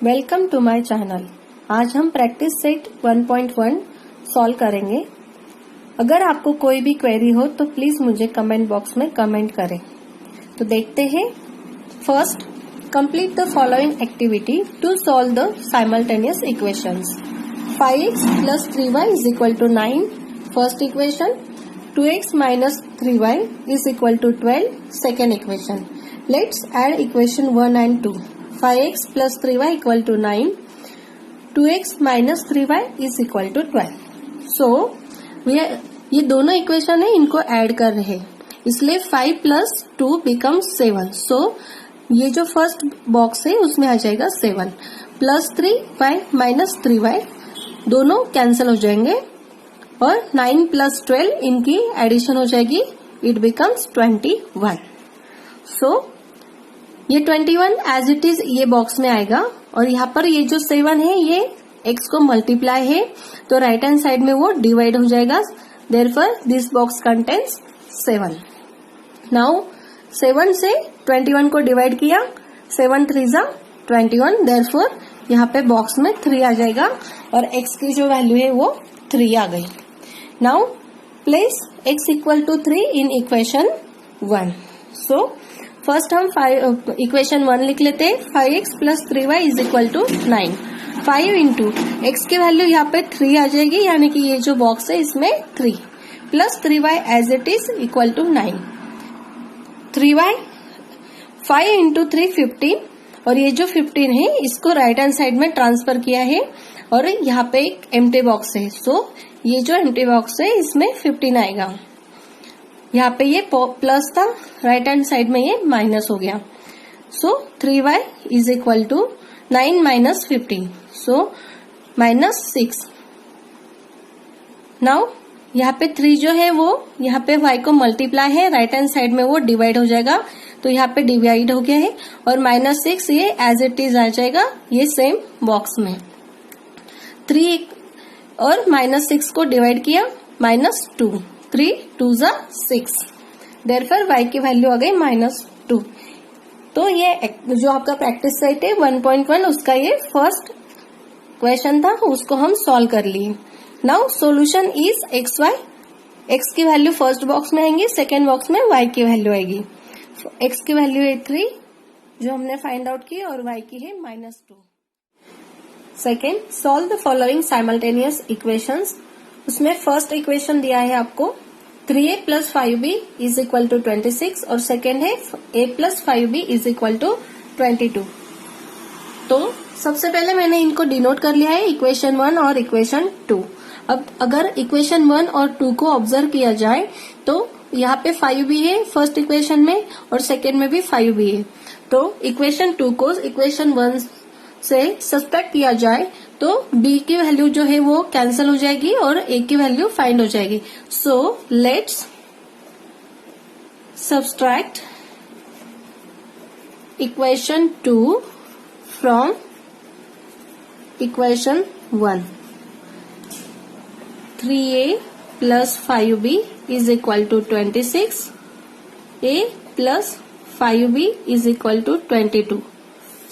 Welcome to my channel. आज हम practice set 1.1 solve करेंगे। अगर आपको कोई भी क्वेरी हो तो प्लीज मुझे कमेंट बॉक्स में कमेंट करें। तो देखते हैं। First, complete the following activity to solve the simultaneous equations. 5x plus 3y is equal to 9, first equation. 2x minus 3y is equal to 12, second equation. Let's add equation 1 and 2. 5x plus 3y equal to 9. 2x minus 3y is equal to 12. So, ये दोनों equation है, इनको add कर रहे हैं, इसलिए 5 plus 2 becomes 7. So, ये जो फर्स्ट बॉक्स है उसमें आ जाएगा 7 plus 3y minus 3y दोनों कैंसिल हो जाएंगे और 9 plus 12 इनकी एडिशन हो जाएगी, इट बिकम्स 21. सो ये 21 एज इट इज ये बॉक्स में आएगा और यहाँ पर ये जो 7 है ये x को मल्टीप्लाई है तो राइट हैंड साइड में वो डिवाइड हो जाएगा. Therefore this box contains 7. Now 7 से 21 को डिवाइड किया, 7 3 जा 21. देयरफॉर यहाँ पे बॉक्स में 3 आ जाएगा और x की जो वैल्यू है वो 3 आ गई. Now place x equal to 3 in equation 1. So first हम इक्वेशन 1 लिख लेते हैं. 5x plus 3y is equal to 9. 5 into x की वैल्यू यहाँ पे 3 आ जाएगी, यानी कि ये जो बॉक्स है इसमें 3 plus 3y as it is equal to 9. 3y 5 into 3 15 और ये जो 15 है इसको राइट हैंड साइड में ट्रांसफर किया है और यहाँ पे एक एम्प्टी बॉक्स है. सो ये जो एम्प्टी बॉक्स है इसमें 15 आएगा. यहाँ पे ये प्लस था, राइट हैंड साइड में ये माइनस हो गया. So 3y is equal to 9 minus 15. So minus 6. Now यहाँ पे 3 जो है वो यहाँ पे y को मल्टीप्लाई है, राइट हैंड साइड में वो डिवाइड हो जाएगा तो यहाँ पे डिवाइड हो गया है और माइनस 6 ये एज इट इज आ जाएगा ये सेम बॉक्स में. 3 और माइनस 6 को डिवाइड किया, माइनस 2. 3 2 जा 6. देयरफॉर y की वैल्यू आ गई -2. तो ये जो आपका प्रैक्टिस सेट है 1.1 उसका ये फर्स्ट क्वेश्चन था, उसको हम सॉल्व कर लिए. Now solution is xy. x की वैल्यू फर्स्ट बॉक्स में आएंगी, सेकेंड बॉक्स में y की वैल्यू आएगी. x की वैल्यू है 3 जो हमने फाइंड आउट की और y की है -2. Second, solve the following simultaneous equations. उसमें फर्स्ट इक्वेशन दिया है आपको 3a plus 5b is equal to 26 और सेकेंड है a plus 5b is equal to 22. तो सबसे पहले मैंने इनको डिनोट कर लिया है इक्वेशन 1 और इक्वेशन 2. अब अगर इक्वेशन 1 और 2 को ऑब्जर्व किया जाए तो यहाँ पे 5b है फर्स्ट इक्वेशन में और सेकेंड में भी 5b है. तो इक्वेशन 2 को इक्वेशन 1 से सब्ट्रैक्ट किया जाए तो b की वैल्यू जो है वो कैंसिल हो जाएगी और a की वैल्यू फाइंड हो जाएगी. So let's subtract equation 2 from equation 1. 3a plus 5b is equal to 26. a plus 5b is equal to 22.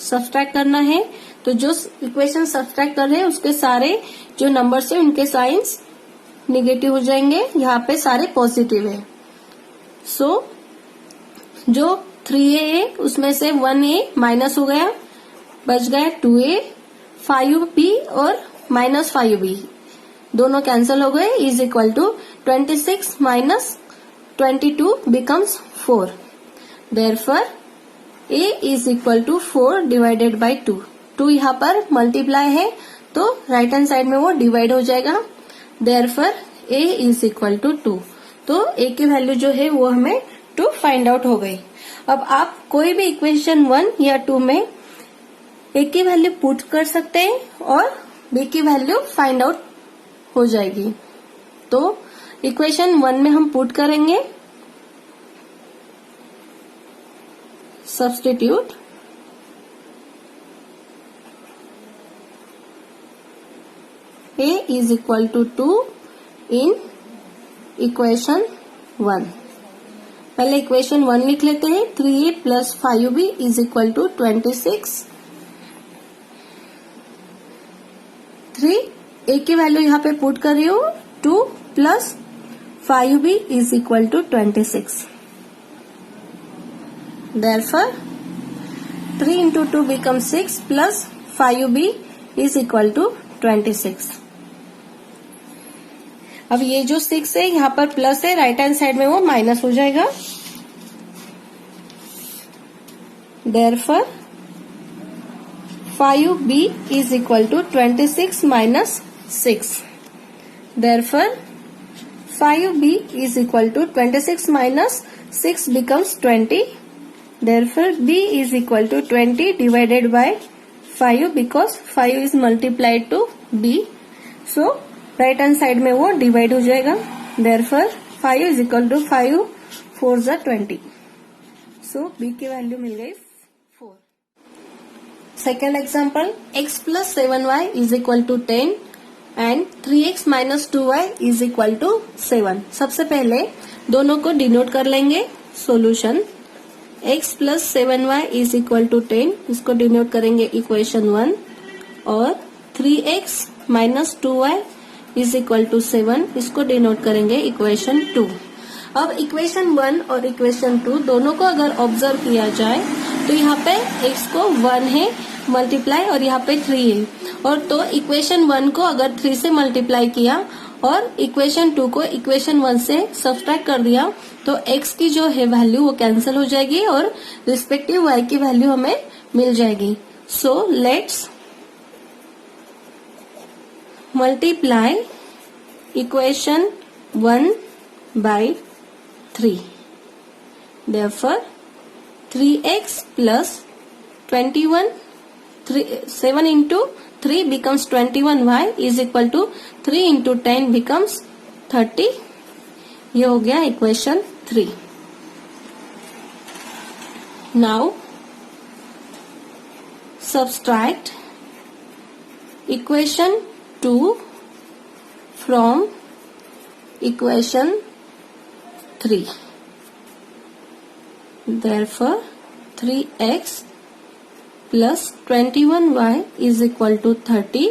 Subtract करना है तो जो इक्वेशन सब्ट्रैक्ट कर रहे हैं उसके सारे जो नंबर्स है उनके साइंस निगेटिव हो जाएंगे, यहाँ पे सारे पॉजिटिव है. सो जो 3a है उसमें से 1a माइनस हो गया, बच गया 2a. 5b और माइनस 5b दोनों कैंसिल हो गए, is equal to 26 minus 22 becomes 4. Therefore a is equal to 4 divided by 2. 2 यहाँ पर मल्टीप्लाई है तो राइट हैंड साइड में वो डिवाइड हो जाएगा. Therefore a is equal to 2. तो a की वैल्यू जो है वो हमें 2 फाइंड आउट हो गई. अब आप कोई भी इक्वेशन 1 या 2 में a की वैल्यू पुट कर सकते हैं और b की वैल्यू फाइंड आउट हो जाएगी. तो इक्वेशन 1 में हम पुट करेंगे substitute a is equal to 2 in equation 1. पहले इक्वेशन 1 लिख लेते हैं. 3a plus 5b is equal to 26. 3, a की वैल्यू यहाँ पे पुट कर रही हूँ 2 plus 5b is equal to 26. Therefore 3 into 2 becomes 6 plus 5b is equal to 26. अब ये जो 6 है यहाँ पर प्लस है, राइट हैंड साइड में वो माइनस हो जाएगा. Therefore 5b is equal to 26 minus 6. Therefore 5b is equal to 26 minus 6 becomes 20. Therefore b is equal to 20 divided by 5 because 5 is multiplied to b. So right hand side में वो divide हो जाएगा. Therefore 5 is equal to 5 4s are 20. So b की value मिल गई 4. Second example, x plus 7y is equal to 10 and 3x minus 2y is equal to 7. सबसे पहले दोनों को डिनोट कर लेंगे. Solution x plus 7y is equal to 10, इसको डिनोट करेंगे इक्वेशन 1. और 3x minus 2y is equal to 7, इसको डिनोट करेंगे इक्वेशन 2. अब इक्वेशन 1 और इक्वेशन 2 दोनों को अगर ऑब्जर्व किया जाए तो यहाँ पे x को 1 है मल्टीप्लाई और यहाँ पे 3 है. और तो इक्वेशन 1 को अगर 3 से मल्टीप्लाई किया और इक्वेशन 2 को इक्वेशन 1 से सब्सट्रैक्ट कर दिया तो x की जो है वैल्यू वो कैंसिल हो जाएगी और रिस्पेक्टिव y की वैल्यू हमें मिल जाएगी. So let's multiply equation 1 by 3. Therefore 3x plus 21 7 into 3 becomes 21y is equal to 3 into 10 becomes 30. ये हो गया equation 3. Now subtract equation 2 from equation 3. Therefore 3x plus 21y is equal to 30.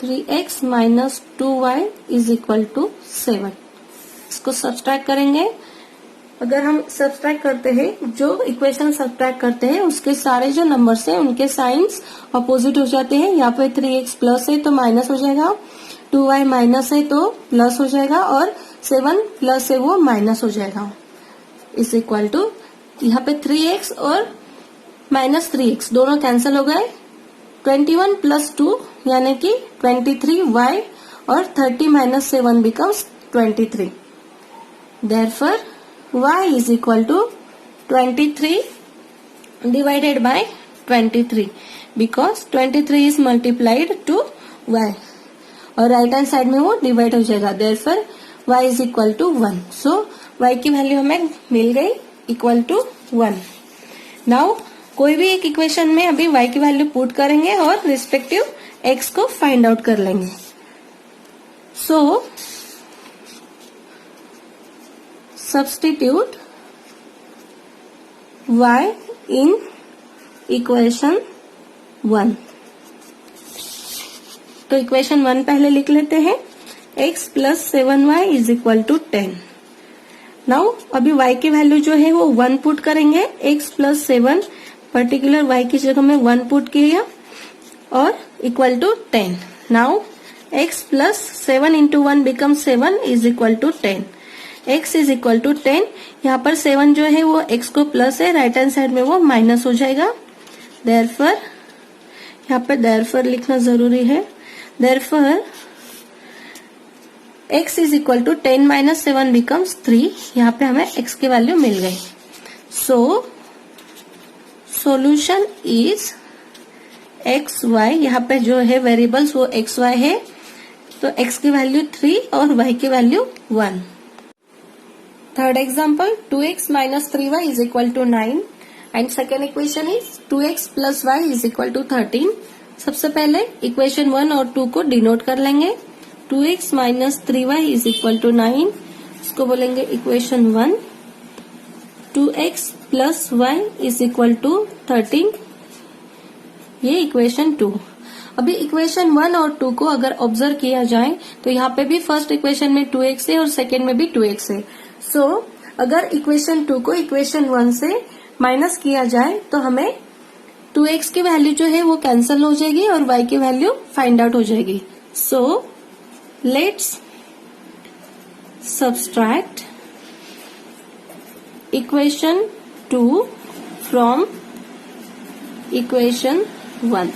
3x minus 2y is equal to 7. इसको subtract करेंगे. अगर हम subtract करते हैं, जो इक्वेशन सब्सट्रैक्ट करते हैं उसके सारे जो नंबर्स हैं उनके साइंस अपोजिट हो जाते हैं. यहाँ पे 3x प्लस है तो माइनस हो जाएगा, 2y माइनस है तो प्लस हो जाएगा और 7 प्लस है वो माइनस हो जाएगा. इज इक्वल टू यहाँ पे 3x और माइनस 3x दोनों कैंसिल हो गए. 21 प्लस 2 यानी कि 23y और 30 minus 7 becomes 23. Therefore y is equal to 23 divided by 23 because 23 is multiplied to y और राइट हैंड साइड में वो डिवाइड हो जाएगा. Therefore y is equal to 1. So y की वैल्यू हमें मिल गई इक्वल टू 1. नाउ कोई भी एक इक्वेशन में अभी y की वैल्यू पुट करेंगे और रिस्पेक्टिव x को फाइंड आउट कर लेंगे. So substitute y in equation 1. तो इक्वेशन 1 पहले लिख लेते हैं. x plus 7y is equal to 10. Now अभी y की वैल्यू जो है वो 1 पुट करेंगे. x प्लस 7 पर्टिकुलर y की जगह में 1 पुट किया और equal to 10. Now x plus 7 into 1 become 7 is equal to 10. x is equal to 10. यहाँ पर 7 जो है वो x को प्लस है, राइट हैंड साइड में वो माइनस हो जाएगा. देयरफॉर यहाँ पर देयरफॉर लिखना जरूरी है. Therefore x is equal to 10 minus 7 becomes 3. यहाँ पे हमें x की वैल्यू मिल गई. So solution is x y. यहाँ पे जो है वेरिएबल्स वो एक्स वाई है तो x की वैल्यू 3 और y की value 1. Third example 2x minus 3y is equal to 9 and second equation is 2x plus y is equal to 13. सबसे पहले इक्वेशन 1 और 2 को डिनोट कर लेंगे. 2x minus 3y is equal to 9, इसको बोलेंगे equation 1. 2x plus y is equal to 13. ये equation 2। अभी इक्वेशन 1 और 2 को अगर ऑब्जर्व किया जाए तो यहाँ पे भी फर्स्ट इक्वेशन में 2x है और सेकेंड में भी 2x है। सो अगर इक्वेशन 2 को इक्वेशन 1 से माइनस किया जाए तो हमें 2x की वैल्यू जो है वो कैंसिल हो जाएगी और y की वैल्यू फाइंड आउट हो जाएगी। So let's subtract equation 2 from equation 1।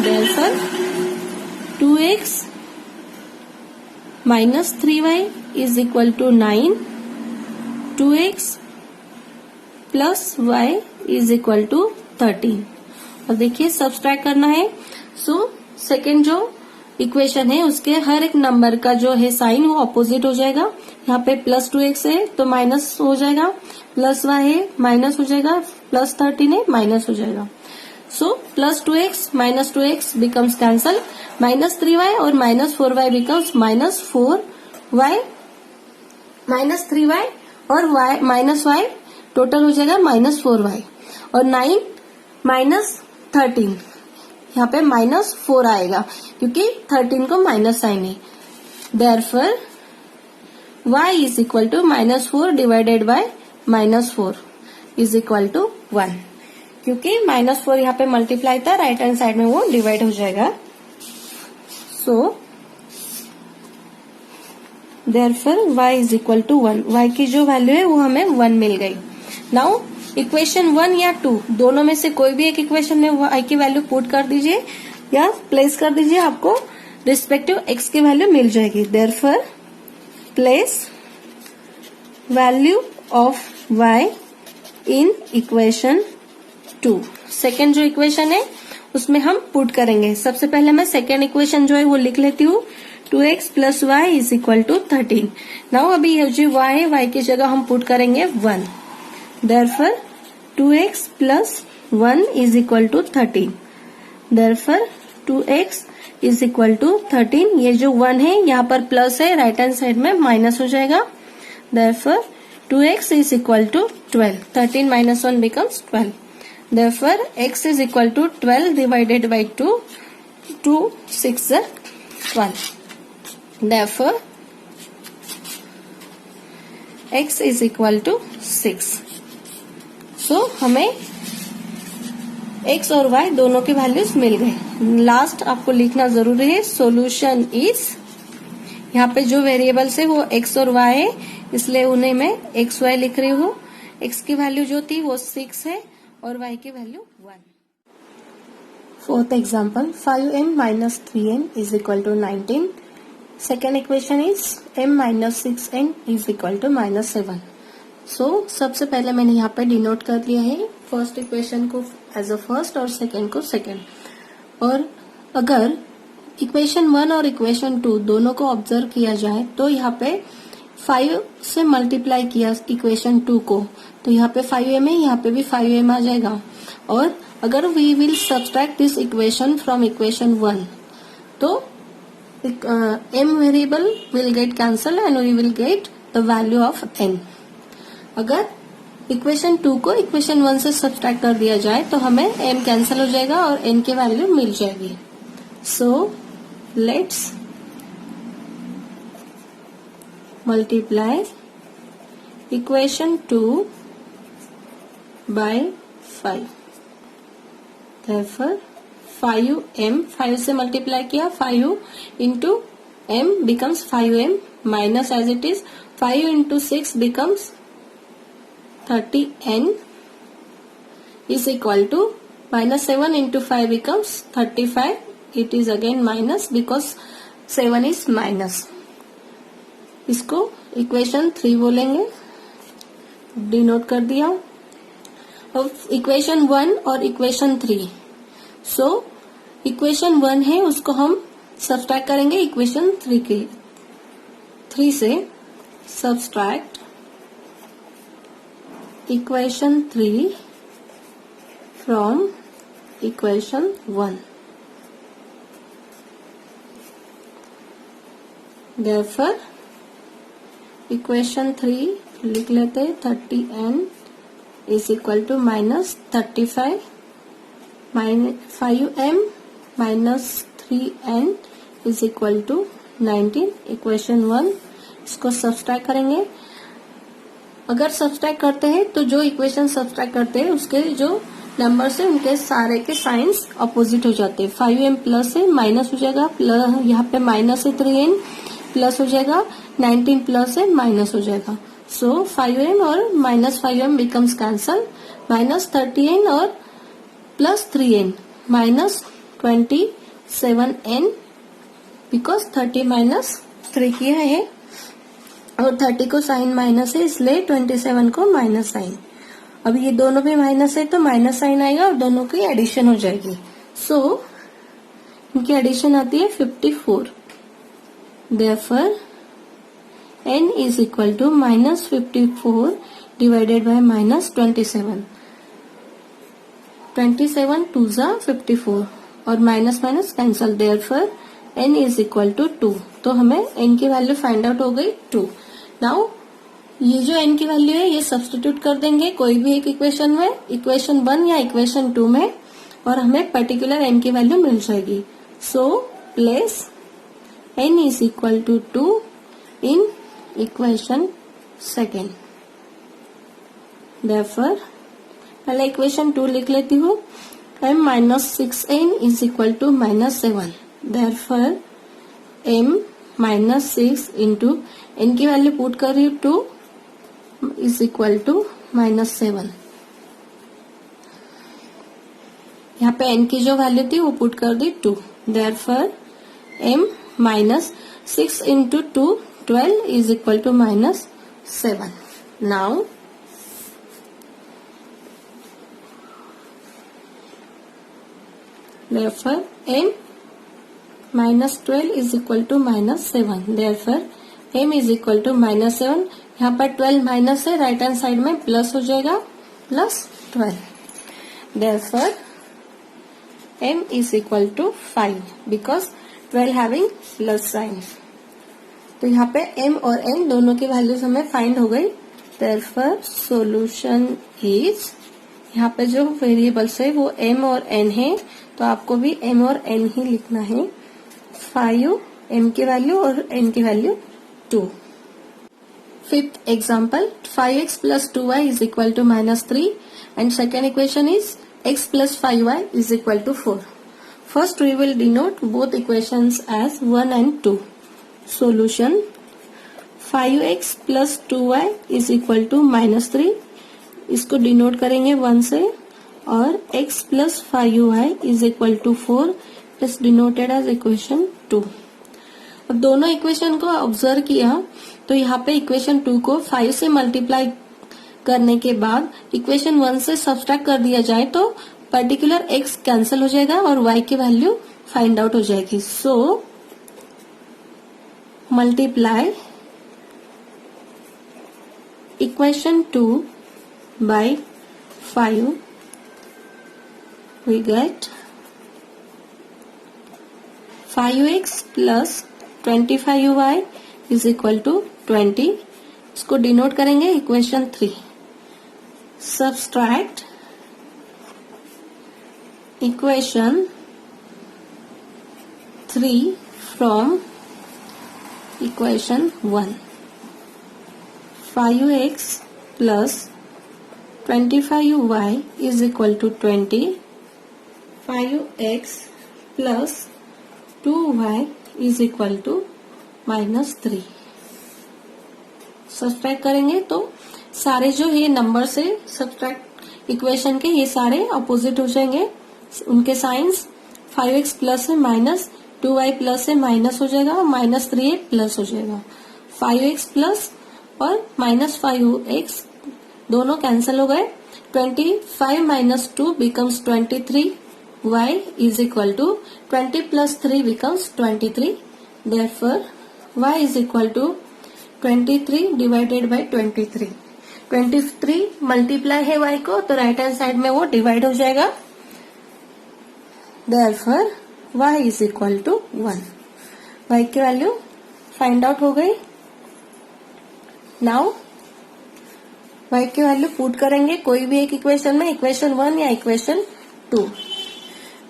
Therefore 2x minus 3y is equal to 9, 2x plus y is equal to 13। और देखिए सब्सट्रैक्ट करना है। सो सेकेंड जो इक्वेशन है उसके हर एक नंबर का जो है साइन वो अपोजिट हो जाएगा। यहाँ पे प्लस 2x है तो माइनस हो जाएगा, प्लस y है माइनस हो जाएगा, प्लस 13 है माइनस हो जाएगा। So plus 2x becomes cancel, minus 3y और minus 4y becomes minus 4y, minus 3y और y minus y टोटल हो जाएगा minus 4y और 9 minus 13 यहाँ पे minus 4 आएगा क्योंकि 13 को माइनस साइन है। Therefore y is equal to minus 4 divided by minus 4 is equal to 1। क्योंकि -4 यहाँ पे मल्टीप्लाई था, राइट हैंड साइड में वो डिवाइड हो जाएगा। So therefore y is equal to 1। y की जो वैल्यू है वो हमें 1 मिल गई। नाउ इक्वेशन 1 या 2 दोनों में से कोई भी एक इक्वेशन में y की वैल्यू पुट कर दीजिए या प्लेस कर दीजिए, आपको रिस्पेक्टिव x की वैल्यू मिल जाएगी। Therefore place value of y in equation 2। Second जो इक्वेशन है उसमें हम पुट करेंगे। सबसे पहले मैं सेकेंड इक्वेशन जो है वो लिख लेती हूँ, 2x plus y is equal to 13। Now अभी ये जो y है y की जगह हम पुट करेंगे 1। Therefore 2x plus 1 is equal to 13। Therefore 2x is equal to 13। ये जो 1 है यहाँ पर प्लस है, राइट हैंड साइड में माइनस हो जाएगा। Therefore 2x is equal to 12. 13 minus 1 becomes 12. Therefore, x is equal to 12 divided by 2. 2 6 are 12. Therefore, x is equal to 6. So, हमें x और y दोनों की वैल्यूज मिल गए। लास्ट आपको लिखना जरूरी है, सोल्यूशन इज, यहाँ पे जो वेरिएबल्स है वो x और y है, इसलिए उन्हें मैं एक्स वाई लिख रही हूँ। x की वैल्यू जो थी वो 6 है और y की value 1। Fourth example, 5m minus 3n is equal to 19। Second equation is m minus 6n is equal to minus 7। So सबसे पहले मैंने यहाँ पे डिनोट कर लिया है फर्स्ट इक्वेशन को एज अ फर्स्ट और सेकेंड को सेकेंड। और अगर इक्वेशन 1 और इक्वेशन 2 दोनों को ऑब्जर्व किया जाए तो यहाँ पे 5 से मल्टीप्लाई किया इक्वेशन 2 को तो यहाँ पे 5m है, यहाँ पे भी 5m आ जाएगा। और अगर we will subtract this equation from equation 1 तो m variable will get cancel and we will get the value of n। अगर इक्वेशन 2 को इक्वेशन 1 से सब्सट्रैक्ट कर दिया जाए तो हमें m कैंसल हो जाएगा और n की वैल्यू मिल जाएगी। So let's multiply equation 2 by 5। therefore 5m, 5 से मल्टीप्लाई किया, 5 into m becomes 5m minus as it is 5 into 6 becomes 30n is equal to minus 7 into 5 becomes 35. It is again minus because 7 is minus। इसको equation 3 बोलेंगे, denote कर दिया। अब equation 1 और equation 3। So equation 1 है उसको हम सब्सट्रैक्ट करेंगे इक्वेशन 3 के 3 से। Subtract equation 3 from equation 1। Therefore, equation 3 लिख लेते हैं, 30n is equal to minus 35 5m minus 3n is equal to 19। Equation 1 इसको सब्सट्रैक्ट करेंगे। अगर सब्सट्रैक्ट करते हैं तो जो इक्वेशन सब्सट्रैक्ट करते हैं उसके जो नंबर्स है उनके सारे के साइंस अपोजिट हो जाते हैं। 5m प्लस है माइनस हो जाएगा, प्लस यहाँ पे माइनस है 3n प्लस हो जाएगा, 19 प्लस है माइनस हो जाएगा। सो 5m और minus 5m becomes cancel, minus 30n और plus 3n minus 27n because 30 minus 3 किया है और 30 को साइन माइनस है इसलिए 27 को माइनस साइन। अब ये दोनों भी माइनस है तो माइनस साइन आएगा और दोनों की एडिशन हो जाएगी। सो इनकी एडिशन आती है 54। Therefore n is equal to minus 54 divided by minus 27। 27 टू जा 54 और minus minus cancel. Therefore n is equal to 2। तो हमें n की वैल्यू फाइंड आउट हो गई 2। नाउ ये जो n की वैल्यू है ये सब्स्टिट्यूट कर देंगे कोई भी एक इक्वेशन में, इक्वेशन 1 या इक्वेशन 2 में, और हमें पर्टिकुलर n की वैल्यू मिल जाएगी। So place n is equal to 2 in equation 2। Therefore पहले इक्वेशन 2 लिख लेती हूँ। m minus 6n is equal to minus 7। Therefore m minus 6 into n की वैल्यू पुट कर रही हूँ 2 इज इक्वल टू माइनस 7। यहाँ पे n की जो वैल्यू थी वो पुट कर दी 2। Therefore m minus 6 into 2 12 is equal to minus 7। Now therefore m minus 12 is equal to minus 7। therefore m is equal to minus 7। यहाँ पर 12 माइनस है, राइट हैंड साइड में प्लस हो जाएगा, plus 12। therefore m is equal to 5 because 12 having plus sign। तो यहाँ पे m और n दोनों की वैल्यूज हमें फाइंड हो गई। therefore solution is, यहाँ पे जो वेरिएबल्स है वो m और n है तो आपको भी m और n ही लिखना है। 5 m की वैल्यू और n की value 2। Fifth example 5x plus 2y is equal to minus 3 and second equation is x plus 5y is equal to 4. First we will denote both equations as 1 and 2. Solution 5x plus 2y is equal to minus 3, इसको denote करेंगे 1 से, और x plus 5y is equal to 4 is denoted as equation 2। अब दोनों equation को observe किया तो यहाँ पे इक्वेशन 2 को 5 से मल्टीप्लाई करने के बाद इक्वेशन 1 से सब्सट्रैक्ट कर दिया जाए तो पर्टिकुलर x कैंसिल हो जाएगा और y की वैल्यू फाइंड आउट हो जाएगी। So multiply equation 2 by 5 we get 5x plus 25y is equal to 20। इसको डिनोट करेंगे equation 3। Subtract equation 3 from equation 1। 5x plus 25y is equal to 20। 5x plus 2y is equal to minus 3। Subtract करेंगे तो सारे जो ये numbers है subtract equation के ये सारे अपोजिट हो जाएंगे, उनके साइंस 5x प्लस है माइनस, 2y प्लस है माइनस हो जाएगा, माइनस 3 प्लस हो जाएगा। 5x प्लस और माइनस 5x दोनों कैंसिल हो गए। 25 minus 2 becomes 23। y is equal to 20 plus 3 becomes 23। therefore y is equal to 23 divided by 23। 23 multiply है y को तो राइट हैंड साइड में वो डिवाइड हो जाएगा। therefore y is equal to 1। y की वैल्यू फाइंड आउट हो गई। नाउ y की वैल्यू पुट करेंगे कोई भी एक इक्वेशन में, इक्वेशन 1 या इक्वेशन 2।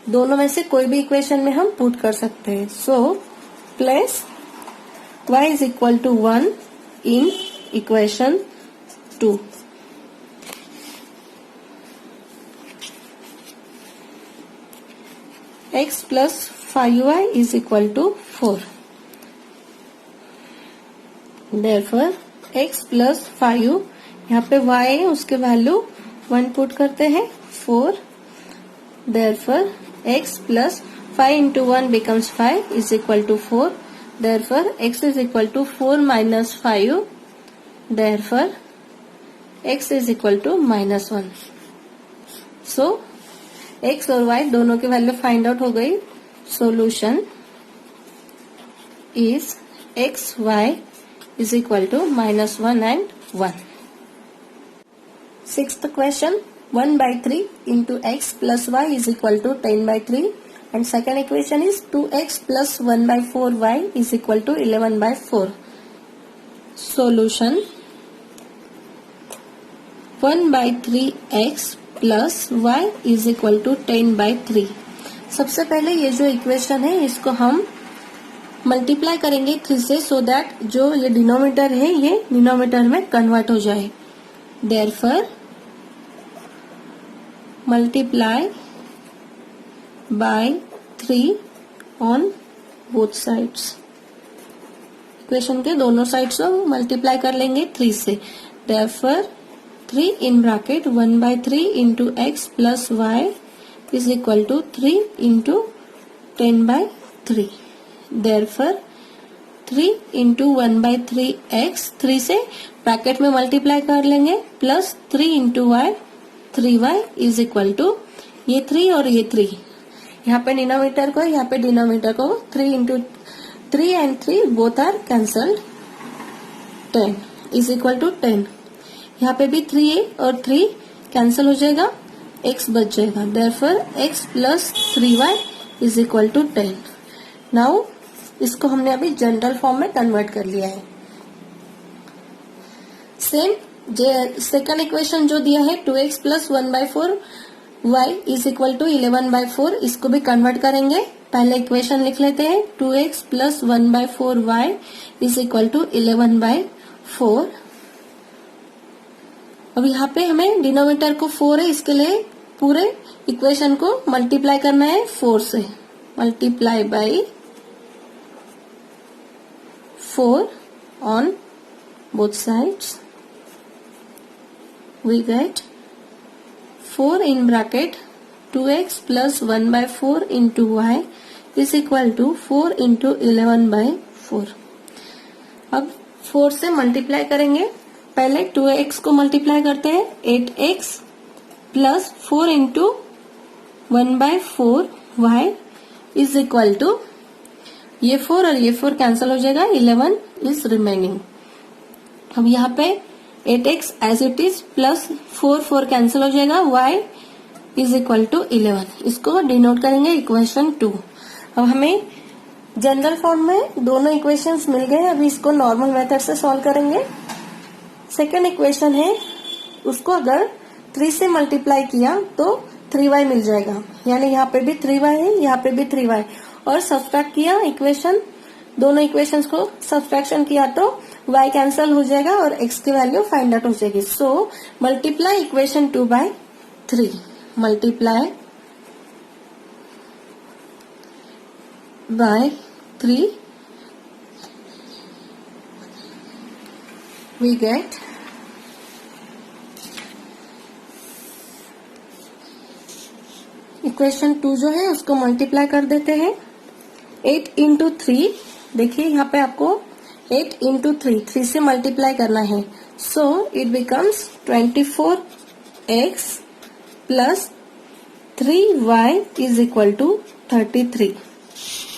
दोनों में से कोई भी इक्वेशन में हम पुट कर सकते हैं। So place y is equal to 1 in equation 2। x plus 5y is equal to 4। Therefore x plus 5, यहाँ पे y है उसके वैल्यू 1 पुट करते हैं 4। Therefore x plus 5 into 1 becomes 5 is equal to 4. Therefore x is equal to 4 minus 5. Therefore x is equal to minus 1. So x और y दोनों की value find out हो गई। Solution is x y is equal to -1 and 1. Sixth question, 1 by 3 into x plus y is equal to 10 by 3, and second equation is 2x plus 1 by 4y is equal to 11 by 4. Solution, 1 by 3x plus y is equal to 10 by 3. सबसे पहले ये जो equation है इसको हम multiply करेंगे 3 से, so that जो ये डिनोमिनेटर है ये डिनोमिनेटर में कन्वर्ट हो जाए। Therefore multiply by 3 on both sides. Equation के दोनों साइड्स को मल्टीप्लाई कर लेंगे 3 से। Therefore 3 in bracket 1 by 3 into x plus y is equal to 3 into 10 by 3। Therefore 3 into 1 by 3x, 3 से ब्रैकेट में मल्टीप्लाई कर लेंगे plus 3 into y, 3y is equal to ये 3 और ये 3, यहाँ पे डिनोमिनेटर को यहाँ पे डिनोमिनेटर को 3 into 3 and 3 both are cancelled, 10 is equal to 10। यहाँ पे भी 3 है और 3 कैंसिल हो जाएगा, x बच जाएगा। Therefore x plus 3y is equal to 10। Now इसको हमने अभी जनरल फॉर्म में कन्वर्ट कर लिया है। सेम सेकंड इक्वेशन जो दिया है 2x plus 1 by 4 y is equal to 11 by 4, इसको भी कन्वर्ट करेंगे। पहले इक्वेशन लिख लेते हैं 2x plus 1 by 4 y is equal to 11 by 4। अब यहाँ पे हमें डिनोमिनेटर को 4 है, इसके लिए पूरे इक्वेशन को मल्टीप्लाई करना है 4 से। Multiply by 4 on both sides, we get 4 in bracket 2x plus 1 by 4 into y is equal to 4 into 11 by 4। अब 4 से मल्टीप्लाई करेंगे, पहले 2x को मल्टीप्लाई करते हैं 8x plus 4 into 1 by 4 y is equal to ये 4 और ये 4 कैंसिल हो जाएगा, 11 इज रिमेनिंग। अब यहाँ पे 8x as it is plus 4 cancel हो जाएगा, y इज इक्वल टू 11। इसको डिनोट करेंगे इक्वेशन 2। अब हमें जनरल फॉर्म में दोनों इक्वेशंस मिल गए, अभी इसको नॉर्मल मेथड से सॉल्व करेंगे। सेकेंड इक्वेशन है उसको अगर 3 से मल्टीप्लाई किया तो 3y मिल जाएगा, यानी यहाँ पे भी 3y है, यहाँ पे भी 3y, और सब्सट्रैक्ट किया इक्वेशन, दोनों इक्वेशंस को सब्सट्रैक्शन किया तो y कैंसिल हो जाएगा और x की वैल्यू फाइंड आउट हो जाएगी। So multiply equation 2 by 3, multiply by 3 we get equation 2 जो है उसको मल्टीप्लाई कर देते हैं 8 इंटू 3। देखिए यहाँ पे आपको 8 इंटू 3 से मल्टीप्लाई करना है, so it becomes 24x plus 3y is equal to 33।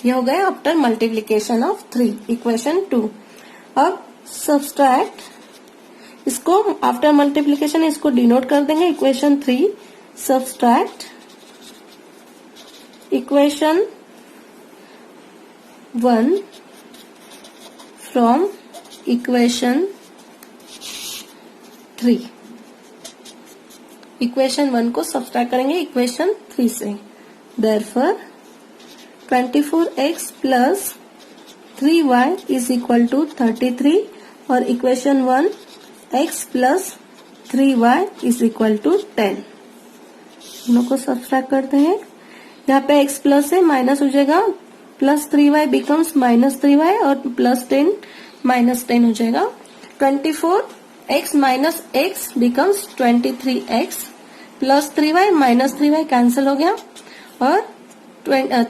ये हो गया आफ्टर मल्टीप्लीकेशन ऑफ 3, इक्वेशन 2। अब सब्सट्रैक्ट इसको, आफ्टर मल्टीप्लीकेशन इसको डिनोट कर देंगे equation 3, subtract equation 1 from equation 3। Equation 1 को सब्सट्रैक्ट करेंगे इक्वेशन 3 से। Therefore 24x plus 3y is equal to 33 और equation 1 x plus 3y is equal to 10। दोनों को सब्ट्रैक्ट करते हैं। यहाँ पे x प्लस है, माइनस हो जाएगा, plus 3y becomes minus 3y और प्लस 10 माइनस 10 हो जाएगा। 24x minus x becomes 23x plus 3y minus 3y cancel हो गया और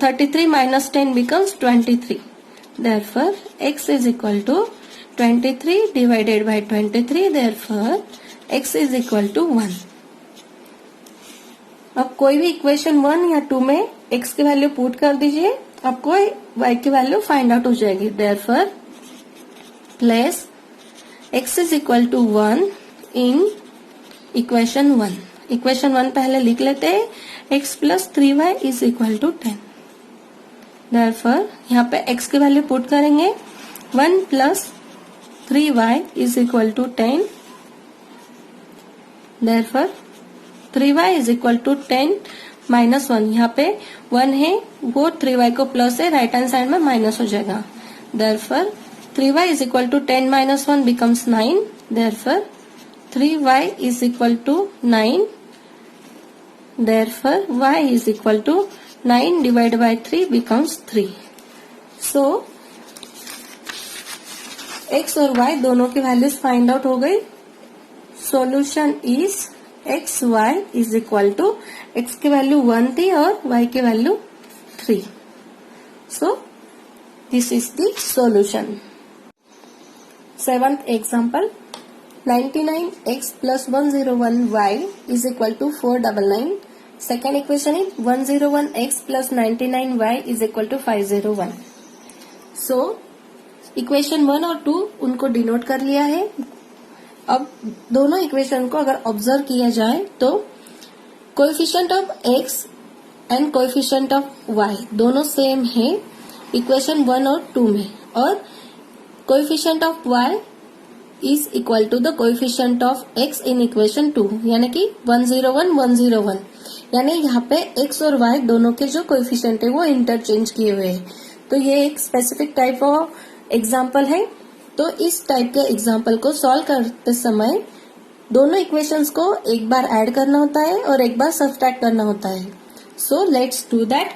33 minus 10 becomes 23। Therefore x is equal to 23 divided by 23, therefore x is equal to 1। अब कोई भी equation 1 या 2 में x की वैल्यू पुट कर दीजिए, आपको y की वैल्यू फाइंड आउट हो जाएगी। Therefore place x is equal to 1 in equation 1। Equation 1 पहले लिख लेते हैं, x plus 3y is equal to 10। Therefore यहाँ पे x की वैल्यू पुट करेंगे, 1 plus 3y is equal to 10। Therefore 3y is equal to 10 minus 1, यहाँ पे 1 है वो 3y को प्लस है, राइट हैंड साइड में माइनस हो जाएगा। Therefore 3y is equal to 10 minus 1 becomes 9। Therefore 3y is equal to 9। Therefore y is equal to 9 divided by 3 becomes 3। So x और y दोनों की वैल्यूज फाइंड आउट हो गई। Solution is x y is equal to, x की value 1 थी और y की value 3। So this is the solution. 7th example, 99x plus 101y is equal to 499। Second equation is 101x plus 99y is equal to 501। So equation 1 और 2 उनको denote कर लिया है। अब दोनों इक्वेशन को अगर ऑब्जर्व किया जाए तो coefficient of x and coefficient of y दोनों सेम है इक्वेशन 1 और 2 में, और coefficient of y is equal to the coefficient of x in equation 2, यानी कि 101 101, यानी यहाँ पे x और y दोनों के जो कोएफिशिएंट है वो इंटरचेंज किए हुए हैं। तो ये एक स्पेसिफिक टाइप ऑफ एग्जाम्पल है। तो इस टाइप के एग्जाम्पल को सॉल्व करते समय दोनों इक्वेशंस को एक बार ऐड करना होता है और एक बार सब्ट्रैक्ट करना होता है। So let's do that.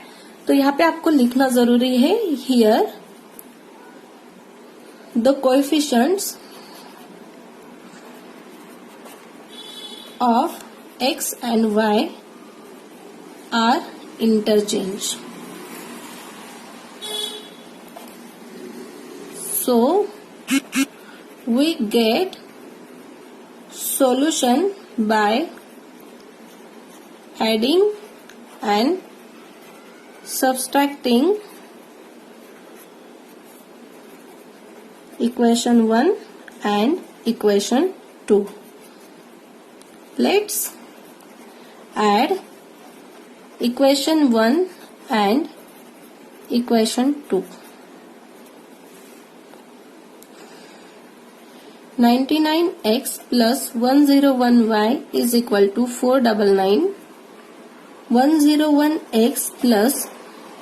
तो यहाँ पे आपको लिखना जरूरी है, here the coefficients of x and y are interchange। So we get solution by adding and subtracting equation 1 and equation 2। Let's add equation 1 and equation 2। 99x plus 101y is equal to 499। 101x plus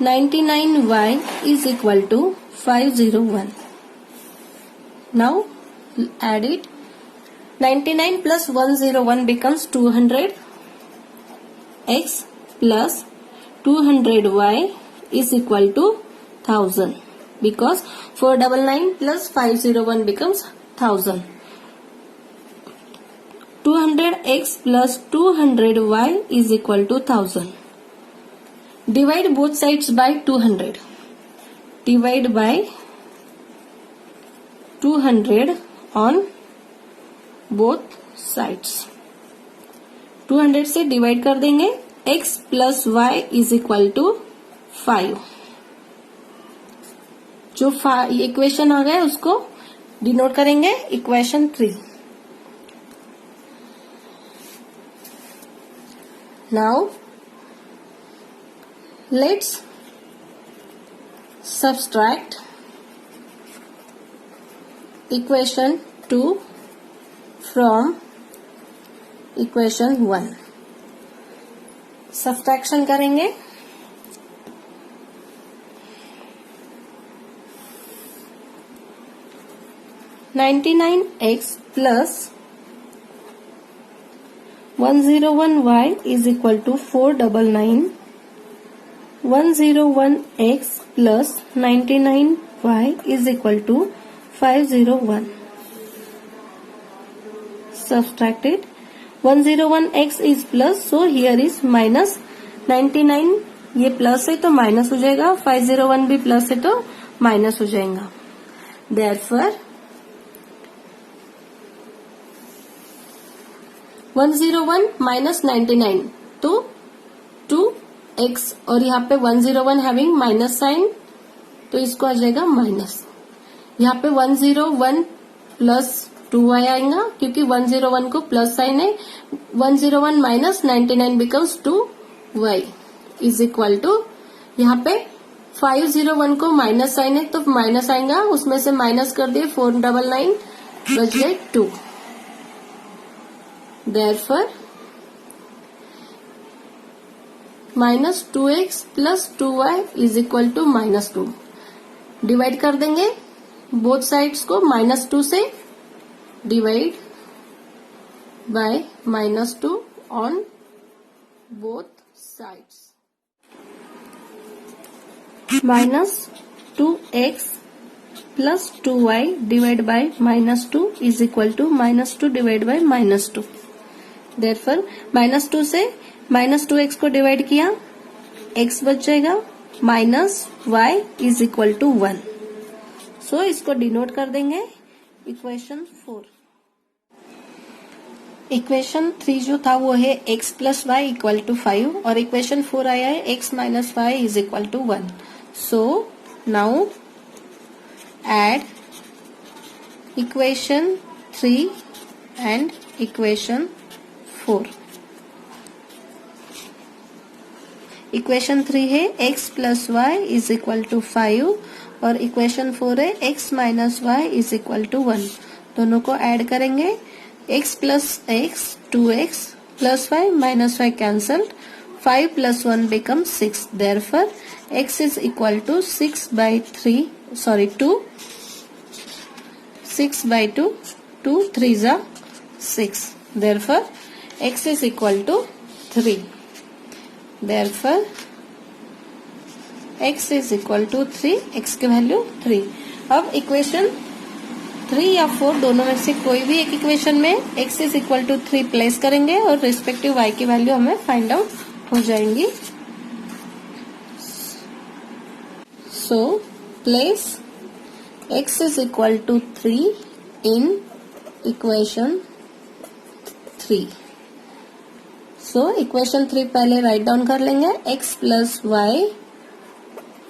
99y is equal to 501। Now add it। 99 plus 101 becomes 200। x plus 200y is equal to 1000 because 499 plus 501 becomes 1000। 200x plus 200y is equal to 1000। Divide both sides by 200। Divide by 200 on both sides। 200 से divide कर देंगे, x plus y is equal to 5। जो equation आ गया उसको denote करेंगे equation 3। Now let's subtract equation 2 from equation 1। Subtraction करेंगे। 99x plus 101y is equal to 499. 101x plus 99y is equal to 501. Subtracted. 101x is plus, so here is minus 99. ये plus है तो minus हो जाएगा, 501 भी plus है तो minus हो जाएगा. Therefore 101 माइनस 99 तो 2x, और यहाँ पे 101 हैविंग माइनस साइन तो इसको आ जाएगा माइनस. यहाँ पे 101 प्लस 2y आएगा क्योंकि 101 को प्लस साइन है. 101 minus 99 becomes 2y is equal to, यहाँ पे 501 को माइनस साइन है तो माइनस आएगा, उसमें से माइनस कर दिए 499 बच गए 2. Therefore minus 2x plus 2y is equal to minus 2. Divide कर देंगे बोथ साइड्स को, माइनस 2 से divide by minus 2 on both sides. Minus 2x plus 2y divide by minus 2 is equal to minus 2 divide by minus 2. Therefore minus 2 से minus 2x को divide किया, x बच जाएगा, minus y is equal to 1. So इसको denote कर देंगे equation 4. Equation 3 जो था वो है x plus y equal to 5 और इक्वेशन 4 आया है x minus y is equal to 1. So now add equation 3 and equation 4. Equation 3 है x plus y is equal to 5 और इक्वेशन 4 है x minus y is equal to 1. दोनों को add करेंगे, x plus x 2x plus y minus y cancelled, 5 प्लस 1 becomes 6. Therefore x is equal to 6 by 3, sorry 2, 6 by 2, 2 3s are 6. Therefore x is equal to 3. Therefore x is equal to 3, x की value 3. अब equation 3 या 4 दोनों में से कोई भी एक इक्वेशन में x is equal to 3 place करेंगे और रिस्पेक्टिव y की वैल्यू हमें फाइंड आउट हो जाएंगी. So place x is equal to 3 in equation 3. So equation 3 पहले राइट डाउन कर लेंगे. x plus y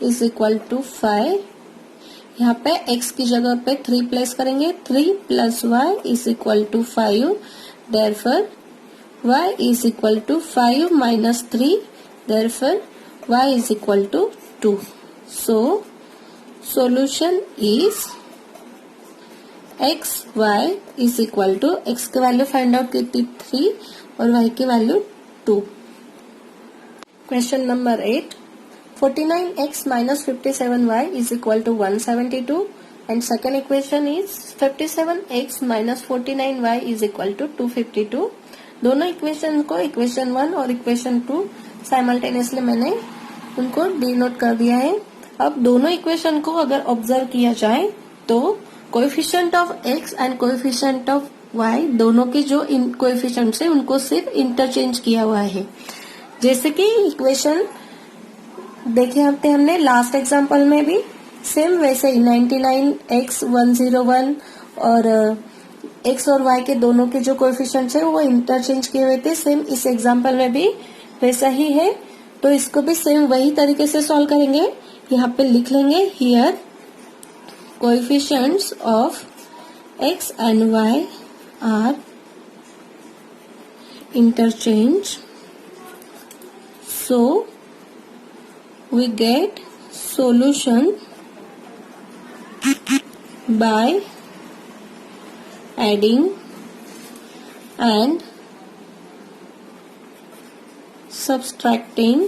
is equal to 5. यहाँ पे x की जगह पे 3 प्लेस करेंगे. 3 plus y is equal to 5. Therefore y is equal to 5 minus 3. Therefore y is equal to 2. So solution is x y is equal to, x की value find out की थी 3 और y की value 2. Question number 8. 49x minus 57y is equal to 172 and second equation is 57x minus 49y is equal to 252. दोनों equation को equation 1 और equation 2 simultaneously मैंने उनको डिनोट कर दिया है. अब दोनों इक्वेशन को अगर ऑब्जर्व किया जाए तो coefficient of x and coefficient of y दोनों के जो कोएफिशिएंट्स है उनको सिर्फ इंटरचेंज किया हुआ है. जैसे कि इक्वेशन देखे हमने लास्ट एग्जांपल में भी सेम वैसे ही 99x 101 और x और y के दोनों के जो कोएफिशिएंट्स है वो इंटरचेंज किए हुए थे. सेम इस एग्जांपल में भी वैसा ही है, तो इसको भी सेम वही तरीके से सॉल्व करेंगे. यहाँ पे लिख लेंगे here coefficients of x and y are interchange. So we get solution by adding and subtracting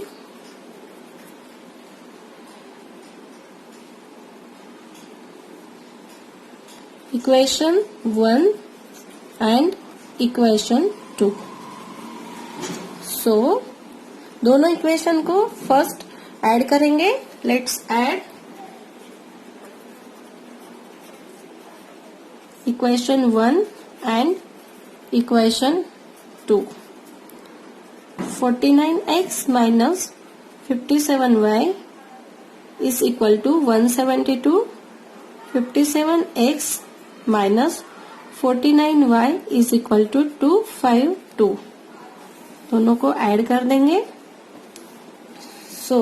equation 1 and equation 2। So दोनों इक्वेशन को फर्स्ट ऐड करेंगे। Let's add equation 1 and equation 2। 49x minus 57y is equal to 172. 57x minus 49y is equal to 252। दोनों को add कर देंगे। सो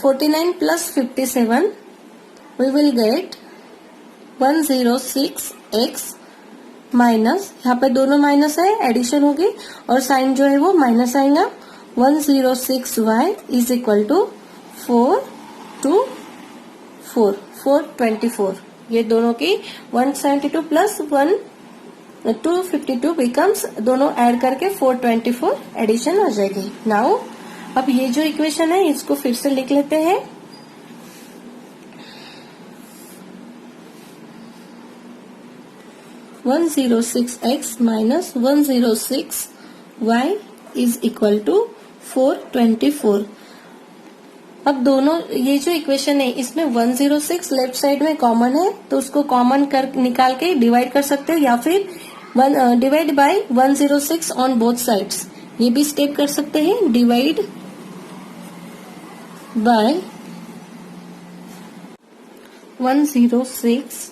49 plus 57 we will get 106x minus, यहाँ पे दोनों माइनस है, एडिशन होगी और साइन जो है वो माइनस आएगा। 106y is equal to 424। ये दोनों की 172 प्लस 252 बिकम्स, दोनों ऐड करके 424 एडिशन हो जाएगी। नाउ अब ये जो इक्वेशन है इसको फिर से लिख लेते हैं। One 106x minus 106y is equal to 424। अब दोनों ये जो इक्वेशन है इसमें 106 लेफ्ट साइड में कॉमन है, तो उसको कॉमन कर निकाल के डिवाइड कर सकते हो, या फिर divide by 106 on both sides, ये भी स्टेप कर सकते हैं। Divide by 106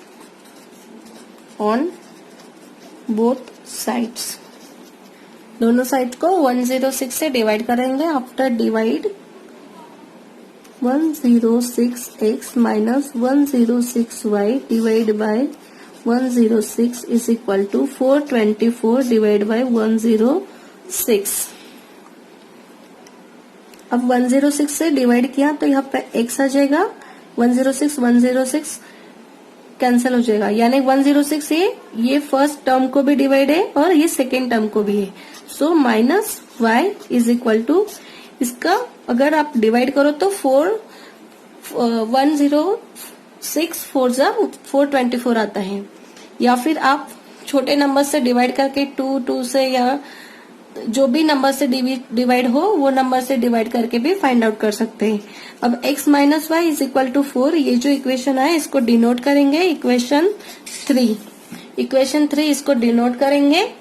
on both sides. दोनों साइड को 106 से डिवाइड करेंगे। After divide 106x minus 106y divide by 106 is equal to 424 divide by 106। अब 106 से डिवाइड किया तो यहाँ पे x आ जाएगा। 106 कैंसिल हो जाएगा, यानी 106 ये फर्स्ट टर्म को भी डिवाइड है और ये सेकेंड टर्म को भी है। So minus y is equal to, इसका अगर आप डिवाइड करो तो 106 424 आता है, या फिर आप छोटे नंबर से डिवाइड करके 2 से या जो भी नंबर से डिवाइड हो वो नंबर से डिवाइड करके भी फाइंड आउट कर सकते हैं। अब x minus y is equal to 4, ये जो इक्वेशन है इसको डिनोट करेंगे इक्वेशन 3। इक्वेशन 3 इसको डिनोट करेंगे।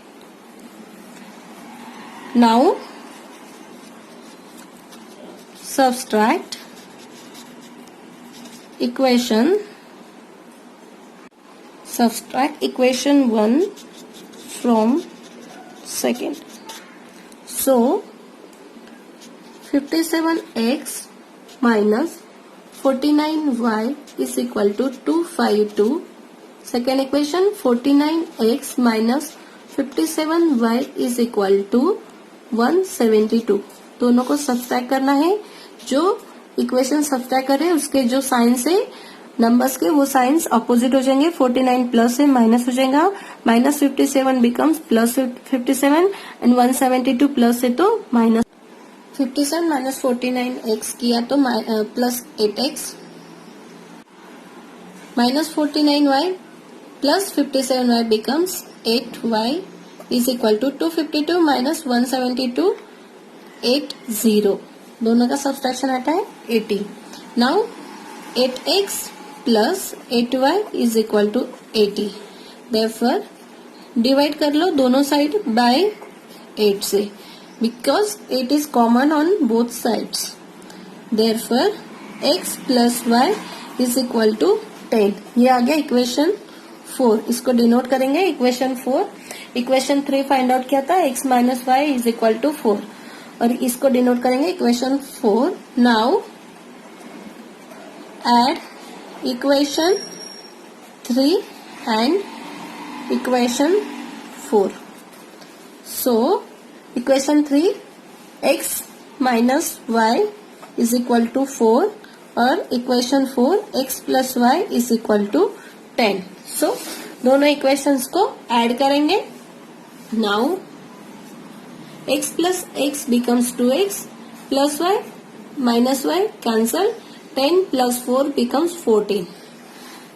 Now subtract equation 1 from second. So 57x minus 49y is equal to 252. Second equation 49x minus 57y is equal to 172। दोनों को subtract करना है। जो इक्वेशन सब्सट्रैक्ट करे उसके जो साइंस है नंबर्स के वो साइंस अपोजिट हो जाएंगे। 49 प्लस है माइनस हो जाएगा, minus 57 becomes plus 57 and 172 plus है तो माइनस 57 माइनस 49x किया तो plus 8x minus 49y plus 57y becomes 8y is equal to 252 minus 172 80। दोनों का सब्सट्रैक्शन आता है 80। Now 8x plus 8y is equal to 80। Therefore divide कर लो दोनों साइड बाय 8 से, because 8 is common on both sides. Therefore x plus y is equal to 10। ये आ गया इक्वेशन 4। इसको डिनोट करेंगे इक्वेशन 4। इक्वेशन 3 फाइंड आउट किया था, x minus y is equal to 4, और इसको डिनोट करेंगे equation 4। Now add equation 3 and equation 4। So equation 3 x minus y is equal to 4 और equation 4 x plus y is equal to 10। So दोनों equations को add करेंगे। Now x plus x becomes 2x plus y minus y cancel, 10 plus 4 becomes 14.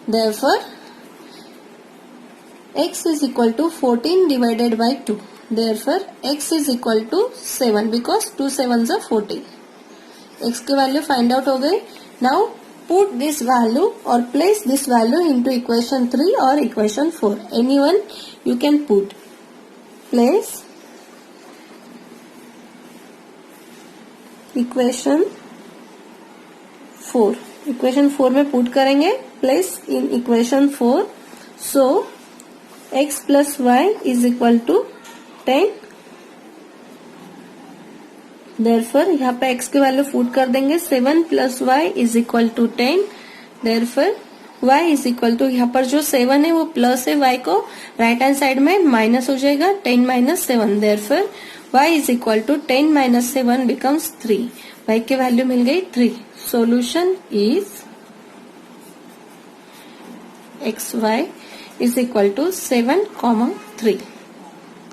Therefore, x is equal to 14 divided by 2. Therefore, x is equal to 7 because 2 sevens are 14. x की value find out हो गई. Now put this value or place this value into equation 3 or equation 4. Anyone you can put. Place equation 4. Equation 4 में put करेंगे. Place in equation 4. So x plus y is equal to 10. Therefore यहाँ पे x की value put कर देंगे. 7 plus y is equal to 10. Therefore y is equal to, यहाँ पर जो 7 है वो प्लस है, y को राइट हैंड साइड में माइनस हो जाएगा. 10 minus 7. Therefore y is equal to 10 minus 7 becomes 3. y की वैल्यू मिल गई 3. Solution is xy is equal to 7, 3.